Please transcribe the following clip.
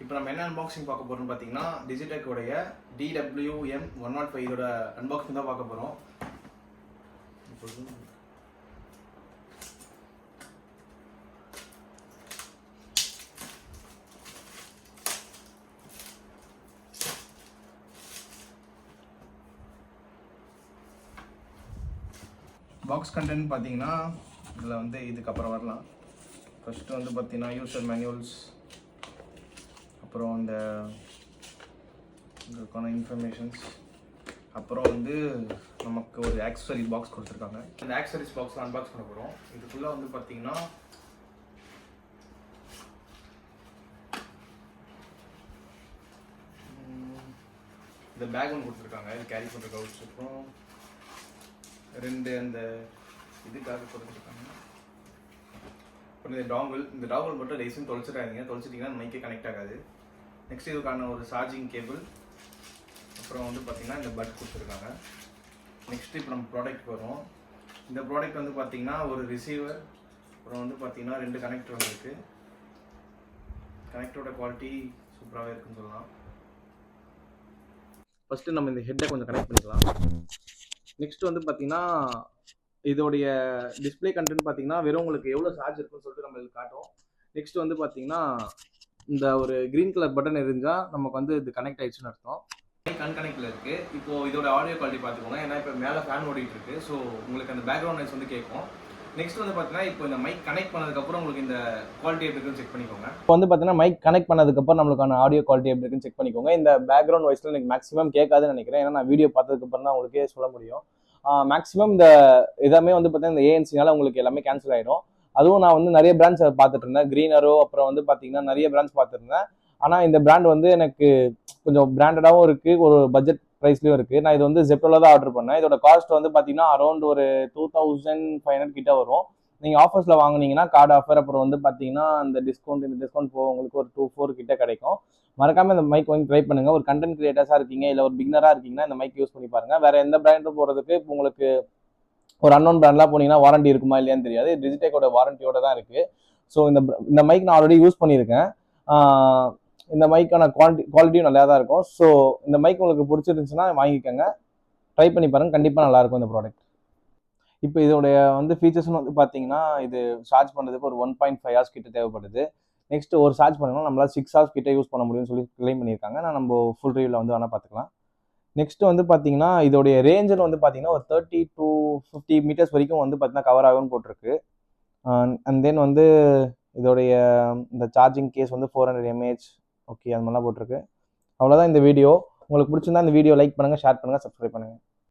இப்போ நம்ம என்ன அன்பாக்சிங் பார்க்க போகிறோம்னு பார்த்தீங்கன்னா டிஜிடெக் உடைய DWM105 இதோட அன்பாக்சிங் தான் பார்க்க போகிறோம். பாக்ஸ் கண்டென்ட் பார்த்தீங்கன்னா இதில் வந்து இதுக்கப்புறம் வரலாம். ஃபஸ்ட்டு வந்து பார்த்தீங்கன்னா யூசர் மேனுவல்ஸ், அப்புறம் அந்த இதுக்கான இன்ஃபர்மேஷன்ஸ், அப்புறம் வந்து நமக்கு ஒரு ஆக்சசரி பாக்ஸ் கொடுத்துருக்காங்க. இந்த ஆக்சசரிஸ் பாக்ஸில் அன்பாக்ஸ் பண்ண போகிறோம். இதுக்குள்ளே வந்து பார்த்தீங்கன்னா இந்த பேக் ஒன்று கொடுத்துருக்காங்க, இது கேரி பண்ணுற கவுச், அப்புறம் ரெண்டு அந்த இதுக்காக கொடுத்துருக்காங்க. அப்புறம் இந்த டாங்கிள் மட்டும் லைசன்ஸ் தொலைச்சிட்டிங்கன்னா அந்த மைக்கே கனெக்ட் ஆகாது. நெக்ஸ்ட் இதுக்கான ஒரு சார்ஜிங் கேபிள், அப்புறம் வந்து பார்த்திங்கன்னா இந்த பட் கொடுத்துருக்காங்க. நெக்ஸ்ட் இப்போ நம்ம ப்ராடக்ட் வரும். இந்த ப்ராடக்ட் வந்து பார்த்திங்கன்னா ஒரு ரிசீவர், அப்புறம் வந்து பார்த்திங்கன்னா 2 கனெக்டர் வந்துருக்கு. கனெக்டரோட குவாலிட்டி சூப்பராகவே இருக்குன்னு சொல்லலாம். ஃபஸ்ட்டு நம்ம இந்த ஹெட்டை கொஞ்சம் கனெக்ட் பண்ணிக்கலாம். நெக்ஸ்ட் வந்து பார்த்தீங்கன்னா இதோடைய டிஸ்பிளே கண்டென்ட் பார்த்தீங்கன்னா வெறும் உங்களுக்கு எவ்வளோ சார்ஜ் இருக்குன்னு சொல்லிட்டு நம்மளுக்கு காட்டும். நெக்ஸ்ட் வந்து பார்த்தீங்கன்னா இந்த ஒரு க்ரீன் கலர் பட்டன் இருந்தால் நமக்கு வந்து இது கனெக்ட் ஆயிடுச்சுன்னு அர்த்தம். அன்கனெக்டில் இருக்குது. இப்போது இதோட ஆடியோ குவாலிட்டி பார்த்துக்கோங்க. ஏன்னா இப்போ மேலே ஃபேன் ஓடிட்டு இருக்கு, ஸோ உங்களுக்கு அந்த பேக்ரவுண்ட் நாய்ஸ் வந்து கேட்கும். நெக்ஸ்ட் வந்து பார்த்தீங்கன்னா இப்போ இந்த மைக் கனெக்ட் பண்ணதுக்கப்புறம் உங்களுக்கு இந்த குவாலிட்டி எப்படி இருக்குன்னு செக் பண்ணிக்கோங்க. இப்போ வந்து பார்த்தீங்கன்னா மைக் கனெக்ட் பண்ணதுக்கப்புறம் நம்மளுக்கான ஆடியோ குவாலிட்டி எப்படி இருக்குன்னு செக் பண்ணிக்கோங்க. இந்த பேக்ரவுண்ட் வாய்ஸில் எனக்கு மேக்ஸிமம் கேட்காதுன்னு நினைக்கிறேன். ஏன்னா நான் வீடியோ பார்த்ததுக்கப்புறம் தான் உங்களுக்கே சொல்ல முடியும். மேக்ஸிமம் இந்த எல்லாமே வந்து பார்த்தீங்கன்னா இந்த ஏஎன்சினால உங்களுக்கு எல்லாமே கேன்சல் ஆகிடும். அதுவும் நான் வந்து நிறைய பிராண்ட்ஸ் பார்த்துட்டு இருந்தேன், க்ரீனரோ, அப்புறம் வந்து பார்த்தீங்கன்னா நிறைய பிராண்ட்ஸ் பார்த்துருந்தேன். ஆனால் இந்த பிராண்ட் வந்து எனக்கு கொஞ்சம் பிராண்டடாகவும் இருக்குது, ஒரு பட்ஜெட் ப்ரைஸ்லையும் இருக்குது. நான் இது வந்து ஜெப்டோவில் தான் ஆர்டர் பண்ணேன். இதோட காஸ்ட் வந்து பார்த்தீங்கன்னா அரௌண்ட் ஒரு 2500 கிட்ட வரும். நீங்கள் ஆஃபர்ஸில் வாங்கினீங்கன்னா கார்டு ஆஃபர், அப்புறம் வந்து பார்த்தீங்கன்னா இந்த டிஸ்கவுண்ட் போக உங்களுக்கு ஒரு 2-4 கிட்ட கிடைக்கும். மறக்காமல் இந்த மைக் வாங்கி ட்ரை பண்ணுங்கள். ஒரு கண்டென்ட் கிரியேட்டர்ஸாக இருக்கீங்க, இல்லை ஒரு பிகினராக இருக்கீங்கன்னா இந்த மைக் யூஸ் பண்ணி பாருங்கள். வேறு எந்த பிராண்டும் போகிறதுக்கு இப்போ உங்களுக்கு ஒரு அன்னோன் பிராண்ட்லாம் போனீங்கன்னா வாரண்டி இருக்குமா இல்லையான்னு தெரியாது. டிஜிடெக்கோட வாரண்டியோட தான் இருக்குது. ஸோ இந்த மைக் நான் ஆல்ரெடி யூஸ் பண்ணியிருக்கேன். இந்த மைக்கான குவாலிட்டியும் நல்லா தான் இருக்கும். ஸோ இந்த மைக் உங்களுக்கு பிடிச்சிருந்துச்சுன்னா வாங்கிக்கோங்க, ட்ரை பண்ணி பாருங்கள். கண்டிப்பாக நல்லாயிருக்கும் இந்த ப்ராடக்ட். இப்போ இதோடைய வந்து ஃபீச்சர்ஸ்னு வந்து பார்த்தீங்கன்னா இது சார்ஜ் பண்ணுறதுக்கு ஒரு 1.5 hours கிட்ட தேவைப்படுது. நெக்ஸ்ட் ஒரு சார்ஜ் பண்ணணும் நம்மளால் 6 hours கிட்ட யூஸ் பண்ண முடியும்னு சொல்லி கிளைம் பண்ணியிருக்காங்க. நம்ம ஃபுல் ரிவ்யூவில் வந்து வேணால் பார்த்துக்கலாம். நெக்ஸ்ட் வந்து பார்த்தீங்கன்னா இதோடைய ரேஞ்சுன்னு வந்து பார்த்தீங்கன்னா ஒரு 30 to 50 meters வரைக்கும் வந்து பார்த்தீங்கன்னா கவர் ஆகும்னு போட்டிருக்கு. அண்ட் தென் வந்து இதோடைய இந்த சார்ஜிங் கேஸ் வந்து 400 mAh, ஓகே, அது மாதிரிலாம் போட்டிருக்கு. அவ்வளோதான் இந்த வீடியோ. உங்களுக்கு பிடிச்சிருந்தா இந்த வீடியோ லைக் பண்ணுங்கள், ஷேர் பண்ணுங்கள், சப்ஸ்கிரைப் பண்ணுங்கள்.